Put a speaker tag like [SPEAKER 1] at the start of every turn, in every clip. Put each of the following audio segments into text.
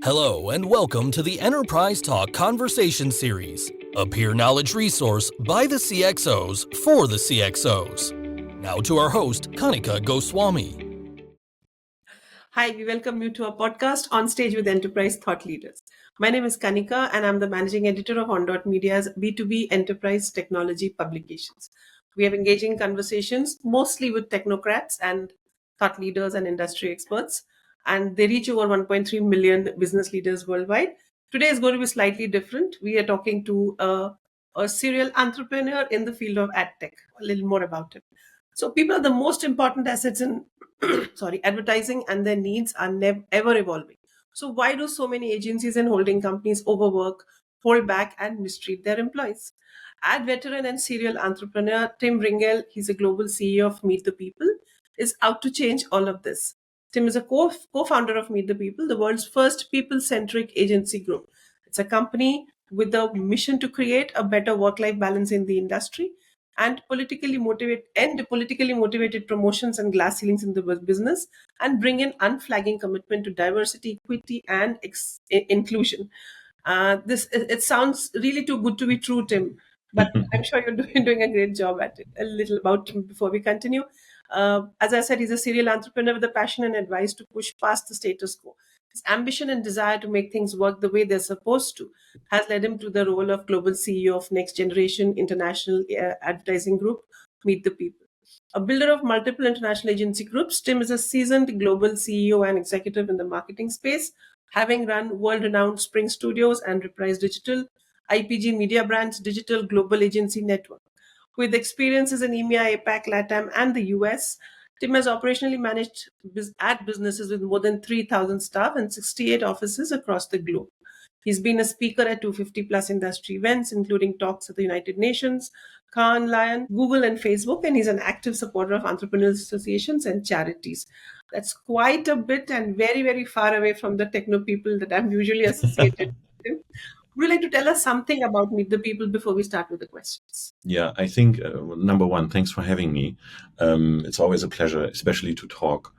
[SPEAKER 1] Hello and welcome to the Enterprise Talk Conversation Series, a peer knowledge resource by the CXOs for the CXOs. Now to our host, Kanika Goswami.
[SPEAKER 2] Hi, we welcome you to our podcast On Stage with Enterprise Thought Leaders. My name is Kanika and I'm the managing editor of On Media's B2B enterprise technology publications. We have engaging conversations mostly with technocrats and thought leaders and industry experts, and they reach over 1.3 million business leaders worldwide. Today is going to be slightly different. We are talking to a serial entrepreneur in the field of AdTech. A little more about it. So people are the most important assets in advertising, and their needs are ever evolving. So why do so many agencies and holding companies overwork, hold back, and mistreat their employees? Ad veteran and serial entrepreneur Tim Ringel, he's a global CEO of Meet the People, is out to change all of this. Tim is a co-founder of Meet the People, the world's first people-centric agency group. It's a company with a mission to create a better work-life balance in the industry and politically motivated promotions and glass ceilings in the business, and bring in unflagging commitment to diversity, equity, and inclusion. This it sounds really too good to be true, Tim, but I'm sure you're doing a great job at it. A little about Tim before we continue. As I said, he's a serial entrepreneur with a passion and advice to push past the status quo. His ambition and desire to make things work the way they're supposed to has led him to the role of global CEO of Next Generation International Advertising Group, Meet the People. A builder of multiple international agency groups, Tim is a seasoned global CEO and executive in the marketing space, having run world-renowned Spring Studios and Reprise Digital, IPG Media Brands Digital Global Agency Network. With experiences in EMEA, APAC, LATAM, and the US, Tim has operationally managed ad businesses with more than 3,000 staff and 68 offices across the globe. He's been a speaker at 250 plus industry events, including talks at the United Nations, Cannes Lion, Google, and Facebook, and he's an active supporter of entrepreneurial associations and charities. That's quite a bit and very, very far away from the techno people that I'm usually associated with. Would you like to tell us something about Meet the People before we start with the questions?
[SPEAKER 3] Yeah, I think number one, thanks for having me. It's always a pleasure, especially to talk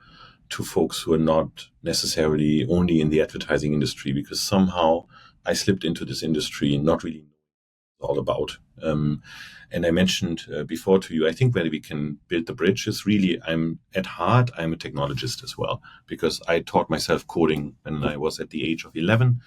[SPEAKER 3] to folks who are not necessarily only in the advertising industry, because somehow I slipped into this industry not really all about. And I mentioned before to you, I think where we can build the bridge is really, I'm at heart, I'm a technologist as well, because I taught myself coding when I was at the age of 11,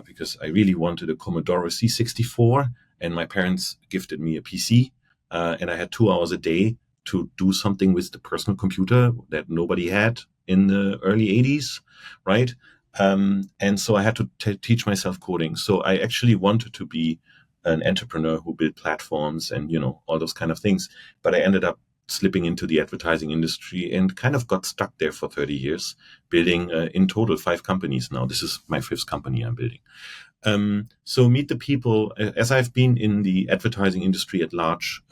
[SPEAKER 3] because I really wanted a Commodore C64, and my parents gifted me a PC, and I had 2 hours a day to do something with the personal computer that nobody had in the early 80s, right? And so I had to teach myself coding. So I actually wanted to be an entrepreneur who built platforms and, all those kind of things. But I ended up slipping into the advertising industry and kind of got stuck there for 30 years, building in total 5 companies now. This is my 5th company I'm building. So Meet the People, as I've been in the advertising industry at large,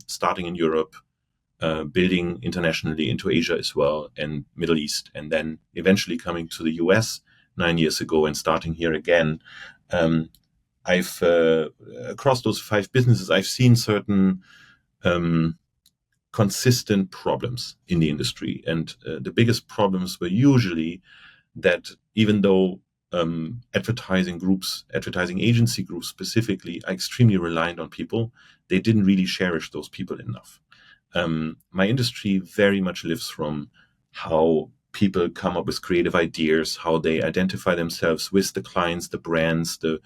[SPEAKER 3] starting in Europe, building internationally into Asia as well, and Middle East, and then eventually coming to the US 9 years ago and starting here again. I've across those 5 businesses, I've seen certain consistent problems in the industry, and the biggest problems were usually that even though advertising agency groups specifically, are extremely reliant on people, they didn't really cherish those people enough. My industry very much lives from how people come up with creative ideas, how they identify themselves with the clients, the brands, the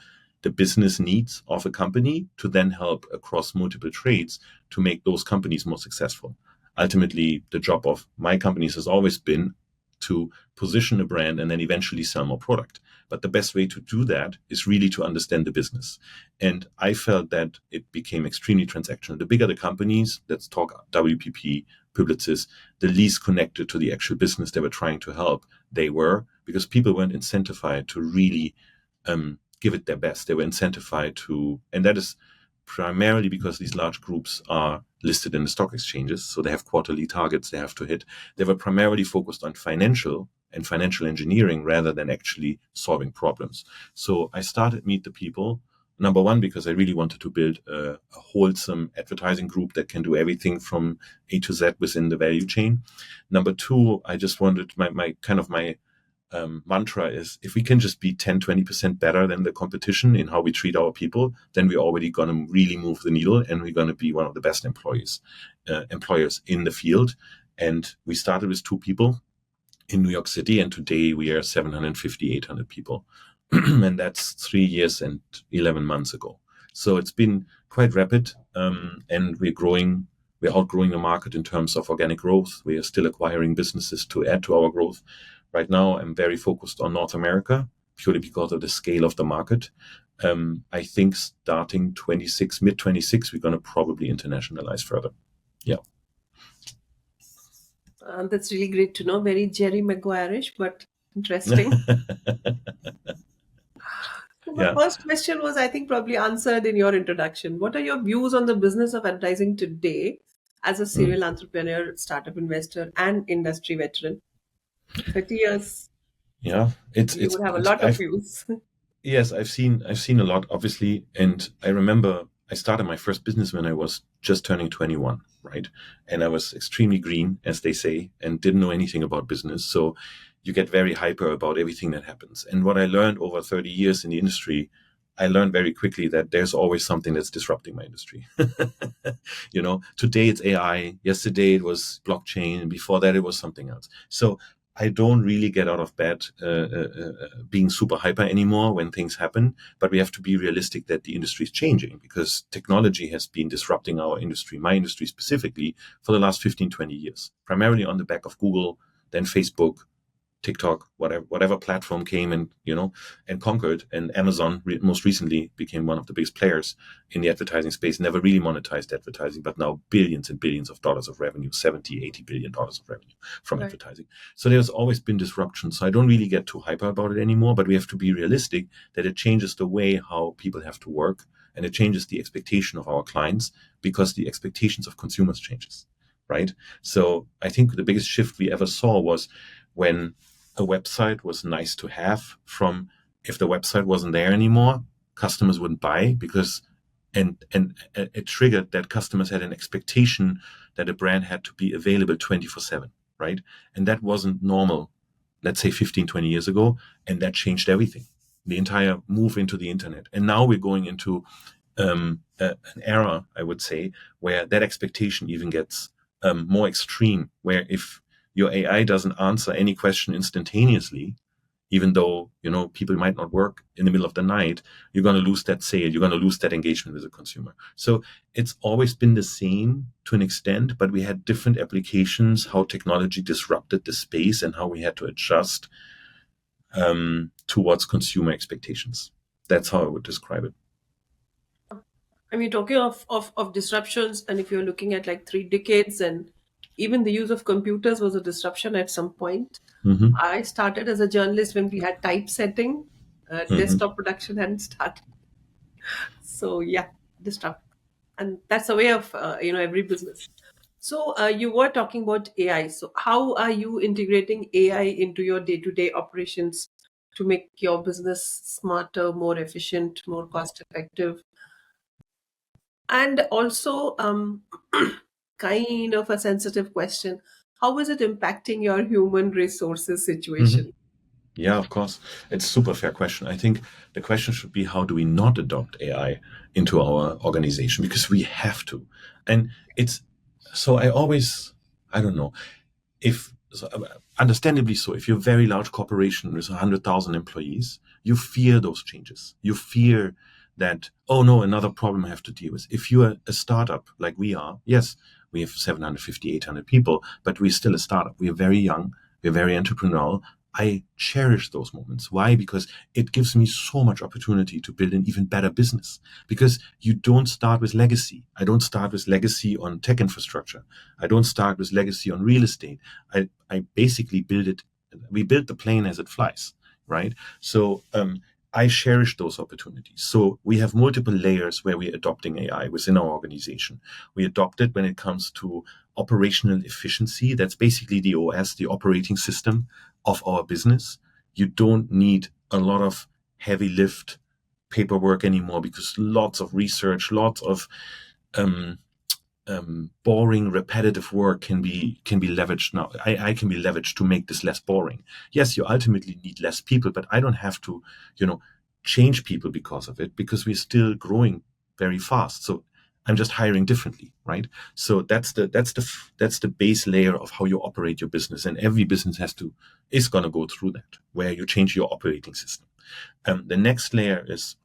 [SPEAKER 3] business needs of a company, to then help across multiple trades to make those companies more successful. Ultimately, the job of my companies has always been to position a brand and then eventually sell more product. But the best way to do that is really to understand the business. And I felt that it became extremely transactional. The bigger the companies, let's talk WPP, Publicis, the least connected to the actual business they were trying to help they were, because people weren't incentivized to really give it their best. They were incentivized to, and that is primarily because these large groups are listed in the stock exchanges, so they have quarterly targets they have to hit. They were primarily focused on financial engineering rather than actually solving problems. So I started Meet the People, number one, because I really wanted to build a wholesome advertising group that can do everything from A to Z within the value chain. Number two, I just wanted my mantra is, if we can just be 10-20% better than the competition in how we treat our people, then we're already going to really move the needle, and we're going to be one of the best employers in the field. And we started with 2 people in New York City, and today we are 750, 800 people. And that's 3 years and 11 months ago. So it's been quite rapid, and we're growing. We're outgrowing the market in terms of organic growth. We are still acquiring businesses to add to our growth. Right now, I'm very focused on North America, purely because of the scale of the market. I think starting mid 26, we're going to probably internationalize further. Yeah.
[SPEAKER 2] That's really great to know. Very Jerry Maguire-ish, but interesting. So my first question was, I think, probably answered in your introduction. What are your views on the business of advertising today as a serial entrepreneur, startup investor, and industry veteran? 30 years.
[SPEAKER 3] Yeah,
[SPEAKER 2] You would have a lot of views.
[SPEAKER 3] Yes, I've seen a lot, obviously, and I remember I started my first business when I was just turning 21, right? And I was extremely green, as they say, and didn't know anything about business. So you get very hyper about everything that happens. And what I learned over 30 years in the industry, I learned very quickly that there's always something that's disrupting my industry. Today it's AI. Yesterday it was blockchain. And before that it was something else. So I don't really get out of bed being super hyper anymore when things happen, but we have to be realistic that the industry is changing, because technology has been disrupting our industry, my industry specifically, for the last 15, 20 years, primarily on the back of Google, then Facebook, TikTok, whatever platform came and conquered, and Amazon most recently became one of the biggest players in the advertising space. Never really monetized advertising, but now billions and billions of dollars of revenue, 70, $80 billion of revenue from advertising. So there's always been disruption. So I don't really get too hyper about it anymore, but we have to be realistic that it changes the way how people have to work, and it changes the expectation of our clients, because the expectations of consumers changes, right? So I think the biggest shift we ever saw was when a website was nice to have, from if the website wasn't there anymore, customers wouldn't buy, because and it triggered that customers had an expectation that a brand had to be available 24/7, right? And that wasn't normal, let's say 15, 20 years ago, and that changed everything, the entire move into the internet. And now we're going into an era, I would say, where that expectation even gets more extreme, where if your AI doesn't answer any question instantaneously, even though people might not work in the middle of the night, you're going to lose that sale, you're going to lose that engagement with the consumer. So it's always been the same to an extent, but we had different applications, how technology disrupted the space, and how we had to adjust towards consumer expectations. That's how I would describe it.
[SPEAKER 2] I mean, talking of disruptions, and if you're looking at like 3 decades, and even the use of computers was a disruption at some point.
[SPEAKER 3] Mm-hmm.
[SPEAKER 2] I started as a journalist when we had typesetting. Desktop production hadn't started. So yeah, disrupt. And that's the way of every business. So you were talking about AI. So how are you integrating AI into your day-to-day operations to make your business smarter, more efficient, more cost-effective? And also, kind of a sensitive question, how is it impacting your human resources situation?
[SPEAKER 3] Mm-hmm. Yeah, of course. It's a super fair question. I think the question should be, how do we not adopt AI into our organization? Because we have to. And I don't know, understandably so, if you're a very large corporation with 100,000 employees, you fear those changes. You fear that, oh no, another problem I have to deal with. If you are a startup like we are, yes, we have 750, 800 people, but we're still a startup. We are very young. We're very entrepreneurial. I cherish those moments. Why? Because it gives me so much opportunity to build an even better business. Because you don't start with legacy. I don't start with legacy on tech infrastructure. I don't start with legacy on real estate. I basically build it. We build the plane as it flies, right? So I cherish those opportunities. So we have multiple layers where we're adopting AI within our organization. We adopt it when it comes to operational efficiency. That's basically the OS, the operating system of our business. You don't need a lot of heavy lift paperwork anymore, because lots of research, lots of boring, repetitive work can be leveraged now. I can be leveraged to make this less boring. Yes, you ultimately need less people, but I don't have to, change people because of it, because we're still growing very fast. So I'm just hiring differently, right? So that's the base layer of how you operate your business, and every business is going to go through that, where you change your operating system. The next layer is,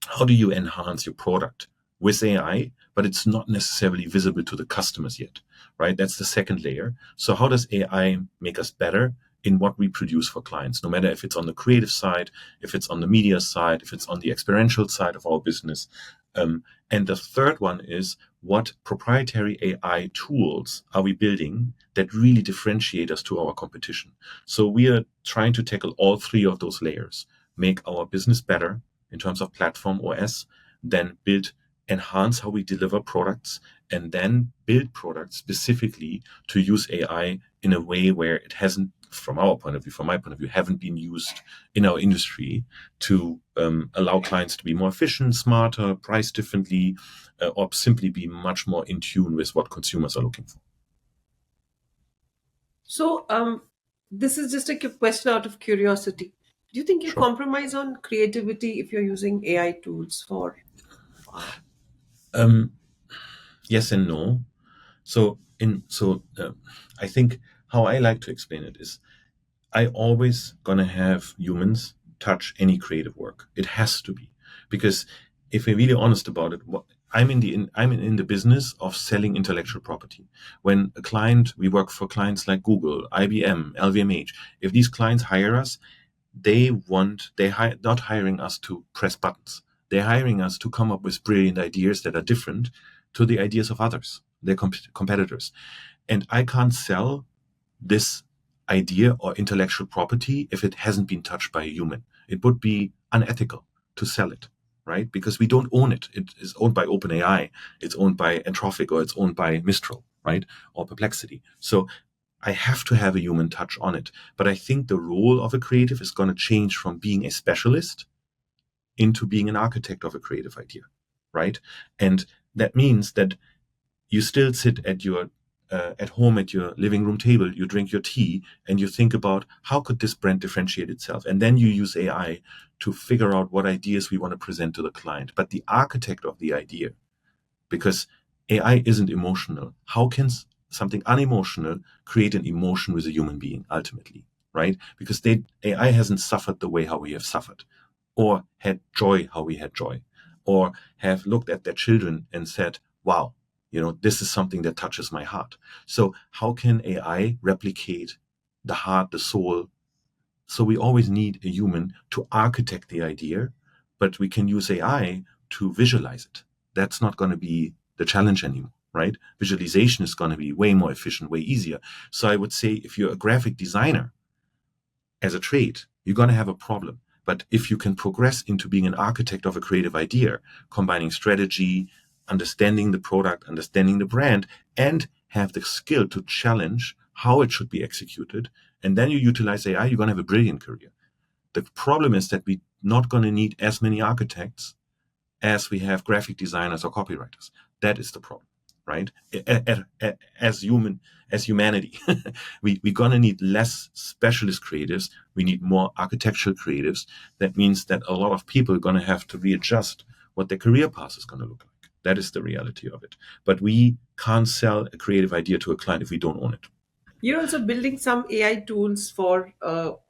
[SPEAKER 3] how do you enhance your product with AI, but it's not necessarily visible to the customers yet, right? That's the second layer. So how does AI make us better in what we produce for clients, no matter if it's on the creative side, if it's on the media side, if it's on the experiential side of our business. And the third one is, what proprietary AI tools are we building that really differentiate us to our competition? So we are trying to tackle all three of those layers, make our business better in terms of platform OS, then enhance how we deliver products, and then build products specifically to use AI in a way where it hasn't, from my point of view, haven't been used in our industry, to allow clients to be more efficient, smarter, price differently, or simply be much more in tune with what consumers are looking for.
[SPEAKER 2] So this is just a question out of curiosity. Do you think you
[SPEAKER 3] Sure.
[SPEAKER 2] compromise on creativity if you're using AI tools for?
[SPEAKER 3] Yes and no. So I think how I like to explain it is, I always gonna have humans touch any creative work. It has to be, because if we're really honest about it, I'm in the business of selling intellectual property. When we work for clients like Google, IBM, LVMH. If these clients hire us, not hiring us to press buttons. They're hiring us to come up with brilliant ideas that are different to the ideas of others, their competitors. And I can't sell this idea or intellectual property if it hasn't been touched by a human. It would be unethical to sell it, right? Because we don't own it. It is owned by OpenAI, it's owned by Anthropic, or it's owned by Mistral, right? Or Perplexity. So I have to have a human touch on it. But I think the role of a creative is going to change from being a specialist into being an architect of a creative idea, right? And that means that you still sit at home at your living room table, you drink your tea, and you think about, how could this brand differentiate itself? And then you use AI to figure out what ideas we want to present to the client. But the architect of the idea, because AI isn't emotional, how can something unemotional create an emotion with a human being ultimately, right? Because AI hasn't suffered the way how we have suffered, or had joy how we had joy, or have looked at their children and said, wow, this is something that touches my heart. So how can AI replicate the heart, the soul? So we always need a human to architect the idea, but we can use AI to visualize it. That's not going to be the challenge anymore, right? Visualization is going to be way more efficient, way easier. So I would say, if you're a graphic designer as a trade, you're going to have a problem. But if you can progress into being an architect of a creative idea, combining strategy, understanding the product, understanding the brand, and have the skill to challenge how it should be executed, and then you utilize AI, you're going to have a brilliant career. The problem is that we're not going to need as many architects as we have graphic designers or copywriters. That is the problem, right? As humanity, we're going to need less specialist creatives. We need more architectural creatives. That means that a lot of people are going to have to readjust what their career path is going to look like. That is the reality of it. But we can't sell a creative idea to a client if we don't own it.
[SPEAKER 2] You're also building some AI tools for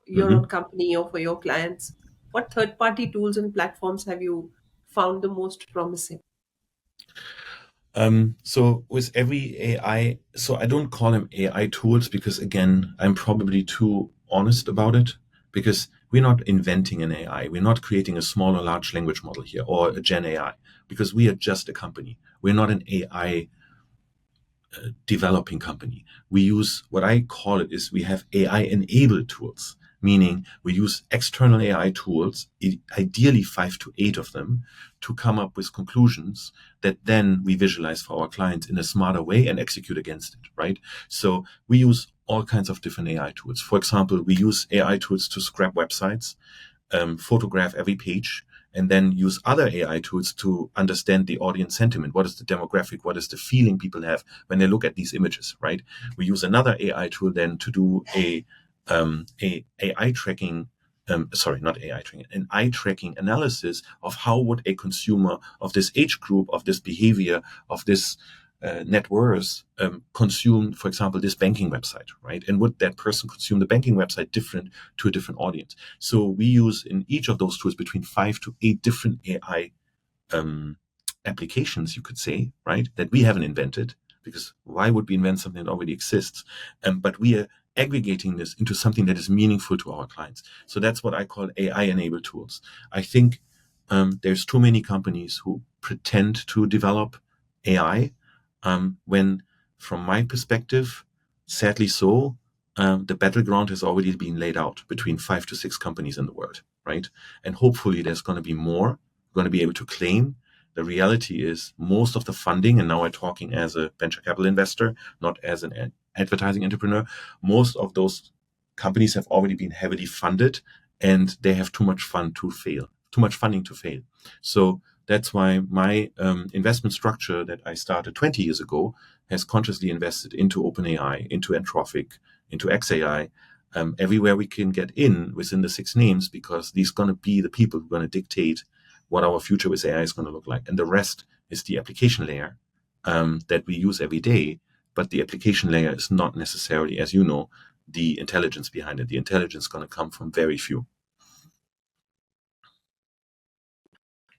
[SPEAKER 2] your own company or for your clients. What third-party tools and platforms have you found the most promising?
[SPEAKER 3] So with every AI, so I don't call them AI tools, because again, I'm probably too honest about it, because we're not inventing an AI. We're not creating a small or large language model here, or a Gen AI, because we are just a company. We're not an AI developing company. We use, what I call it is, we have AI enabled tools, meaning we use external AI tools, ideally 5 to 8 of them, to come up with conclusions that then we visualize for our clients in a smarter way and execute against it, right? So we use all kinds of different AI tools. For example, we use AI tools to scrap websites, photograph every page, and then use other AI tools to understand the audience sentiment. What is the demographic? What is the feeling people have when they look at these images, right? We use another AI tool then to do a AI tracking, not AI tracking, an eye tracking analysis of how would a consumer of this age group, of this behavior, of this net worth consume, for example, this banking website, right? And would that person consume the banking website different to a different audience? So we use in each of those tools between 5 to 8 different AI applications, you could say, right? That we haven't invented, because why would we invent something that already exists? But we are aggregating this into something that is meaningful to our clients. So that's what I call AI-enabled tools. I think there's too many companies who pretend to develop AI, when, from my perspective, sadly so, the battleground has already been laid out between 5 to 6 companies in the world, right? And hopefully there's going to be more going to be able to claim. The reality is most of the funding, and now I'm talking as a venture capital investor, not as an advertising entrepreneur, most of those companies have already been heavily funded, and they have too much funding to fail. So that's why my investment structure that I started 20 years ago has consciously invested into OpenAI, into Anthropic, into XAI, everywhere we can get in within the 6 names, because these are going to be the people who are going to dictate what our future with AI is going to look like. And the rest is the application layer that we use every day. But the application layer is not necessarily, as you know, the intelligence behind it. The intelligence is going to come from very few.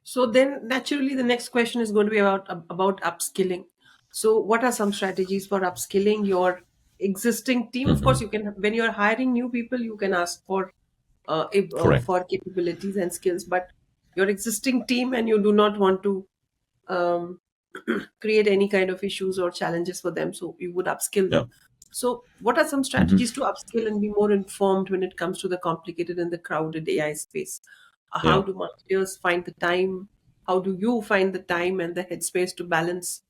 [SPEAKER 2] So then naturally the next question is going to be about upskilling. So what are some strategies for upskilling your existing team? Of course, you can, when you're hiring new people, you can ask for
[SPEAKER 3] Correct.
[SPEAKER 2] for capabilities and skills, but your existing team, and you do not want to create any kind of issues or challenges for them, so you would upskill them. So what are some strategies to upskill and be more informed when it comes to the complicated and the crowded AI space? How do marketers find the time? How do you find the time and the headspace to balance,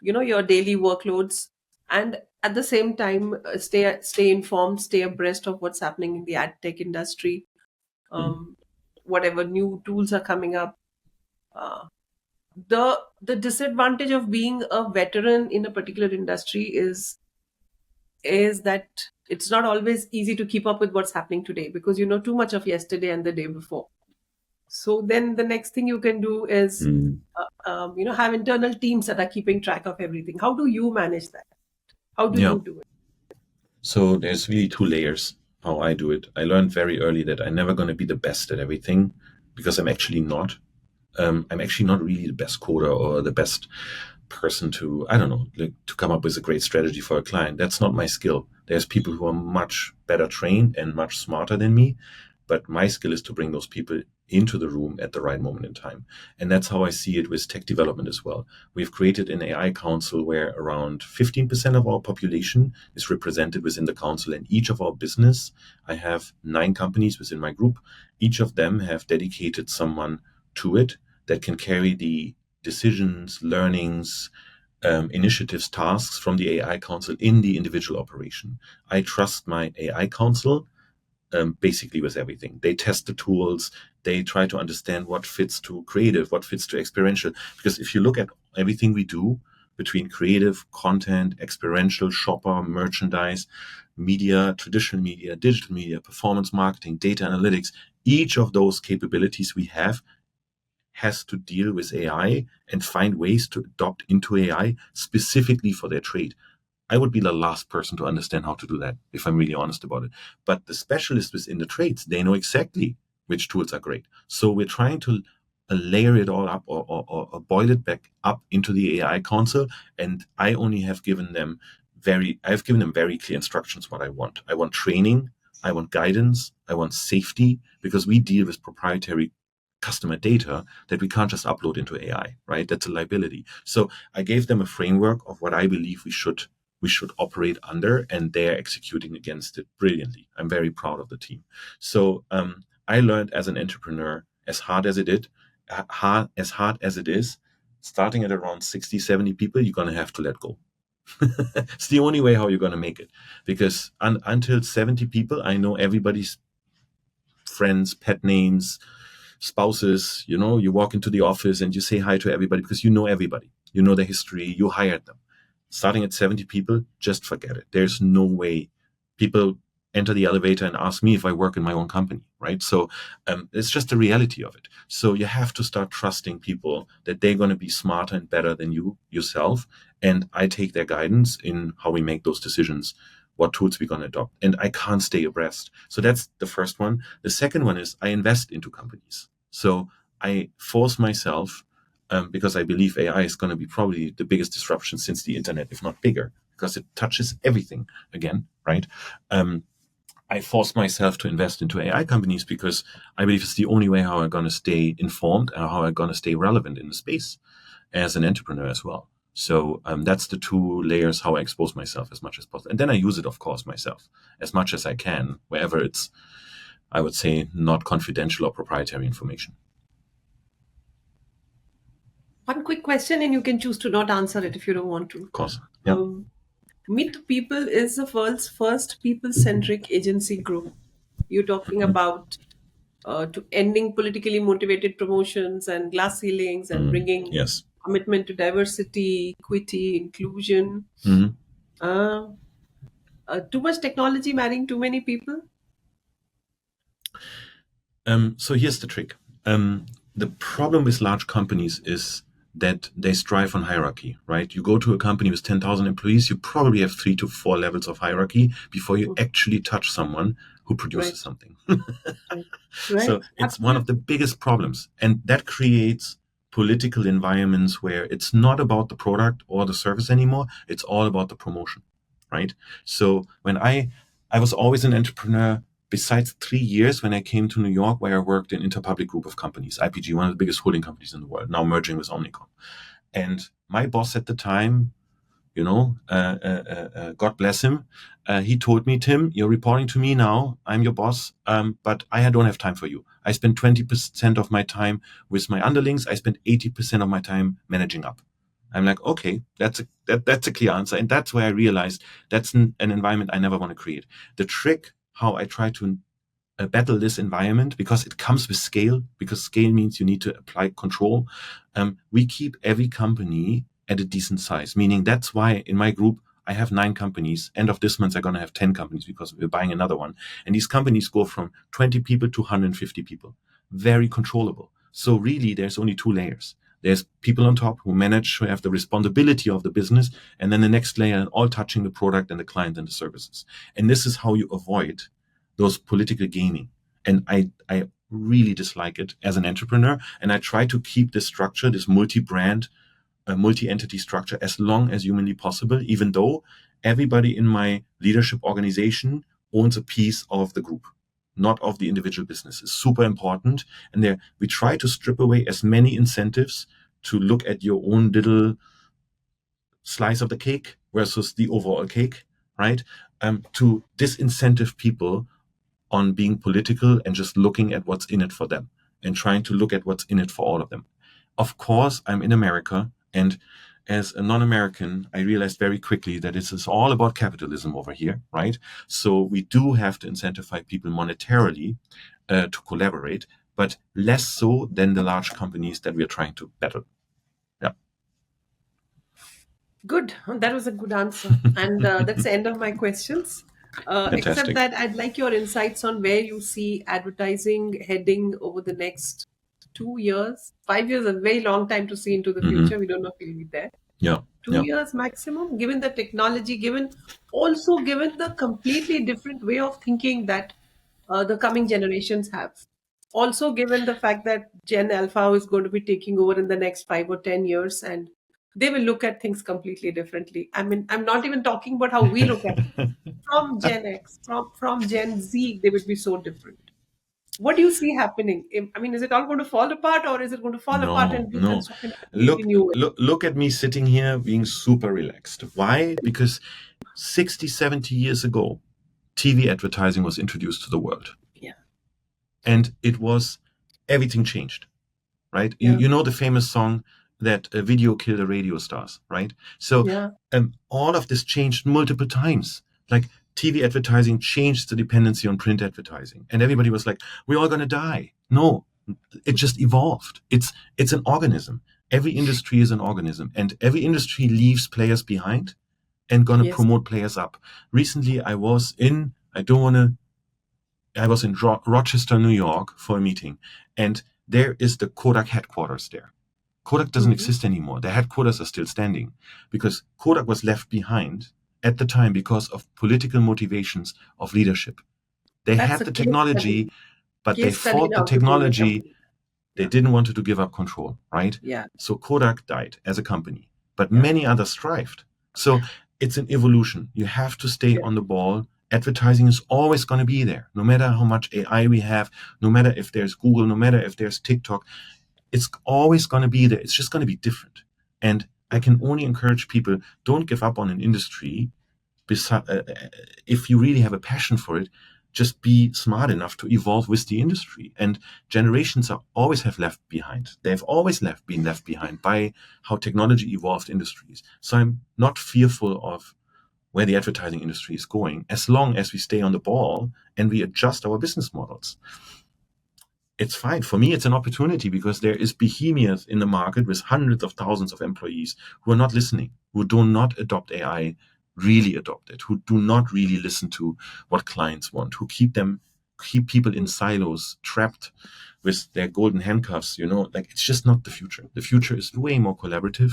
[SPEAKER 2] your daily workloads, and at the same time stay informed, stay abreast of what's happening in the ad tech industry, whatever new tools are coming up? The disadvantage of being a veteran in a particular industry is that it's not always easy to keep up with what's happening today, because you know too much of yesterday and the day before. So then the next thing you can do is have internal teams that are keeping track of everything. How do you manage that? How do you do it?
[SPEAKER 3] So there's really 2 layers how I do it. I learned very early that I'm never going to be the best at everything, because I'm actually not. I'm actually not really the best coder or the best person to, to come up with a great strategy for a client. That's not my skill. There's people who are much better trained and much smarter than me, but my skill is to bring those people into the room at the right moment in time. And that's how I see it with tech development as well. We've created an AI council where around 15% of our population is represented within the council, and each of our business, I have 9 companies within my group. Each of them have dedicated someone to it that can carry the decisions, learnings, initiatives, tasks from the AI council in the individual operation. I trust my AI council basically with everything. They test the tools. They try to understand what fits to creative, what fits to experiential. Because if you look at everything we do between creative, content, experiential, shopper, merchandise, media, traditional media, digital media, performance marketing, data analytics, each of those capabilities we have has to deal with AI and find ways to adopt into AI specifically for their trade. I would be the last person to understand how to do that, if I'm really honest about it. But the specialists within the trades, they know exactly which tools are great. So we're trying to layer it all up or boil it back up into the AI console. And I only have given them very clear instructions what I want. I want training, I want guidance, I want safety, because we deal with proprietary customer data that we can't just upload into AI, right? That's a liability. So I gave them a framework of what I believe we should operate under, and they're executing against it brilliantly. I'm very proud of the team. So I learned as an entrepreneur, as hard as it is, starting at around 60, 70 people, you're going to have to let go. It's the only way how you're going to make it, because until 70 people, I know everybody's friends, pet names, spouses, you walk into the office and you say hi to everybody because you know everybody. You know their history. You hired them. Starting at 70 people, just forget it. There's no way people enter the elevator and ask me if I work in my own company, right? So it's just the reality of it. So you have to start trusting people that they're going to be smarter and better than you yourself. And I take their guidance in how we make those decisions, what tools we're going to adopt. And I can't stay abreast. So that's the first one. The second one is I invest into companies. So I force myself, because I believe AI is going to be probably the biggest disruption since the internet, if not bigger, because it touches everything again, right? I force myself to invest into AI companies because I believe it's the only way how I'm going to stay informed and how I'm going to stay relevant in the space as an entrepreneur as well. So that's the two layers how I expose myself as much as possible. And then I use it, of course, myself as much as I can, wherever it's, I would say, not confidential or proprietary information.
[SPEAKER 2] One quick question, and you can choose to not answer it if you don't want to.
[SPEAKER 3] Of course. Yeah.
[SPEAKER 2] Meet the People is the world's first people-centric agency group. You're talking about to ending politically motivated promotions and glass ceilings and bringing
[SPEAKER 3] Yes.
[SPEAKER 2] commitment to diversity, equity, inclusion. Too much technology marrying too many people?
[SPEAKER 3] So here's the trick. The problem with large companies is that they strive on hierarchy, right? You go to a company with 10,000 employees, you probably have 3 to 4 levels of hierarchy before you actually touch someone who produces something. So it's one of the biggest problems. And that creates political environments where it's not about the product or the service anymore. It's all about the promotion, right? So when I was always an entrepreneur, besides 3 years when I came to New York, where I worked in Interpublic Group of companies, IPG, one of the biggest holding companies in the world, now merging with Omnicom. And my boss at the time, God bless him, he told me, Tim, you're reporting to me now. I'm your boss, but I don't have time for you. I spend 20% of my time with my underlings. I spend 80% of my time managing up. I'm like, okay, that's a clear answer. And that's where I realized that's an environment I never want to create. The trick how I try to battle this environment, because it comes with scale, because scale means you need to apply control. We keep every company at a decent size, meaning that's why in my group, I have 9 companies. End of this month, I'm going to have 10 companies because we're buying another one. And these companies go from 20 people to 150 people. Very controllable. So really, there's only 2 layers. There's people on top who manage, who have the responsibility of the business, and then the next layer, all touching the product and the client and the services. And this is how you avoid those political gaming. And I really dislike it as an entrepreneur. And I try to keep this structure, this multi-brand, multi-entity structure as long as humanly possible, even though everybody in my leadership organization owns a piece of the group, not of the individual business. It's super important. And there we try to strip away as many incentives to look at your own little slice of the cake versus the overall cake, right? To disincentive people on being political and just looking at what's in it for them and trying to look at what's in it for all of them. Of course, I'm in America, and as a non-American, I realized very quickly that it is all about capitalism over here, right? So we do have to incentivize people monetarily to collaborate, but less so than the large companies that we are trying to battle. Yeah.
[SPEAKER 2] Good. That was a good answer. And that's the end of my questions. Except that I'd like your insights on where you see advertising heading over the next 2 years. 5 years is a very long time to see into the future. We don't know if we'll be there.
[SPEAKER 3] Yeah.
[SPEAKER 2] 2 years maximum, given the technology, given the completely different way of thinking that the coming generations have. Also given the fact that Gen Alpha is going to be taking over in the next 5 or 10 years, and they will look at things completely differently. I mean, I'm not even talking about how we look at it. From Gen X, from Gen Z, they will be so different. What do you see happening? I mean, is it all going to fall apart, or is it going to fall apart and be constructed in a completely new way?
[SPEAKER 3] Look at me sitting here being super relaxed. Why? Because 60, 70 years ago, TV advertising was introduced to the world.
[SPEAKER 2] Yeah.
[SPEAKER 3] And it was, everything changed, right?
[SPEAKER 2] Yeah.
[SPEAKER 3] You know the famous song that a video killed the radio stars, right? So all of this changed multiple times. Like TV advertising changed the dependency on print advertising. And everybody was like, we're all going to die. No, It just evolved. It's an organism. Every industry is an organism, and every industry leaves players behind and going to
[SPEAKER 2] Yes.
[SPEAKER 3] promote players up. Recently, I was in Rochester, New York for a meeting, and there is the Kodak headquarters there. Kodak doesn't exist anymore. The headquarters are still standing because Kodak was left behind at the time because of political motivations of leadership. They
[SPEAKER 2] That's
[SPEAKER 3] had
[SPEAKER 2] a
[SPEAKER 3] the
[SPEAKER 2] case
[SPEAKER 3] technology,
[SPEAKER 2] study.
[SPEAKER 3] but they
[SPEAKER 2] Case study
[SPEAKER 3] fought
[SPEAKER 2] in
[SPEAKER 3] the
[SPEAKER 2] how to build a
[SPEAKER 3] technology.
[SPEAKER 2] company.
[SPEAKER 3] They didn't want to give up control, right?
[SPEAKER 2] Yeah.
[SPEAKER 3] So Kodak died as a company, but
[SPEAKER 2] Yeah.
[SPEAKER 3] many others thrived. So it's an evolution. You have to stay
[SPEAKER 2] Yeah.
[SPEAKER 3] on the ball. Advertising is always going to be there, no matter how much AI we have, no matter if there's Google, no matter if there's TikTok. It's always going to be there. It's just going to be different. And I can only encourage people, don't give up on an industry. If you really have a passion for it, just be smart enough to evolve with the industry. And generations always have left behind. They've always been left behind by how technology evolved industries. So I'm not fearful of where the advertising industry is going, as long as we stay on the ball and we adjust our business models. It's fine. For me, it's an opportunity because there is behemoths in the market with hundreds of thousands of employees who are not listening, who do not adopt AI, really adopt it, who do not really listen to what clients want, who keep people in silos, trapped with their golden handcuffs. Like, it's just not the future. The future is way more collaborative.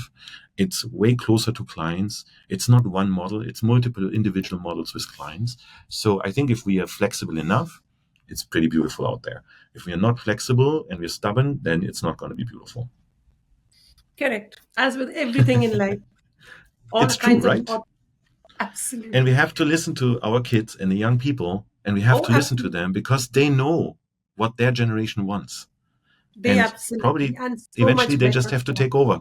[SPEAKER 3] It's way closer to clients. It's not one model. It's multiple individual models with clients. So I think if we are flexible enough, it's pretty beautiful out there. If we are not flexible and we're stubborn, then it's not going to be beautiful.
[SPEAKER 2] Correct. As with everything in life. All
[SPEAKER 3] It's true,
[SPEAKER 2] kinds
[SPEAKER 3] right?
[SPEAKER 2] of absolutely.
[SPEAKER 3] And we have to listen to our kids and the young people, and we have to listen to
[SPEAKER 2] Absolutely.
[SPEAKER 3] them because they know what their generation wants.
[SPEAKER 2] They
[SPEAKER 3] And
[SPEAKER 2] absolutely.
[SPEAKER 3] probably
[SPEAKER 2] And so
[SPEAKER 3] eventually
[SPEAKER 2] much
[SPEAKER 3] they
[SPEAKER 2] better.
[SPEAKER 3] just have to take over,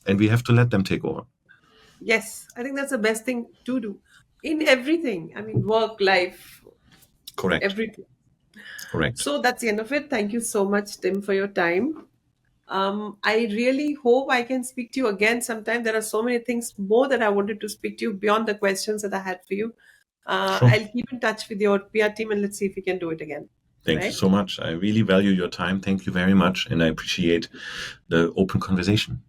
[SPEAKER 3] and we have to let them take over.
[SPEAKER 2] Yes, I think that's the best thing to do in everything. I mean, work, life,
[SPEAKER 3] Correct.
[SPEAKER 2] everything.
[SPEAKER 3] Correct.
[SPEAKER 2] So that's the end of it. Thank you so much, Tim, for your time. I really hope I can speak to you again sometime. There are so many things more that I wanted to speak to you beyond the questions that I had for you.
[SPEAKER 3] Sure.
[SPEAKER 2] I'll keep in touch with your PR team and let's see if we can do it again.
[SPEAKER 3] Thank you
[SPEAKER 2] Right?
[SPEAKER 3] so much. I really value your time. Thank you very much. And I appreciate the open conversation.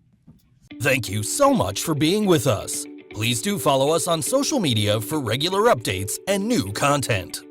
[SPEAKER 1] Thank you so much for being with us. Please do follow us on social media for regular updates and new content.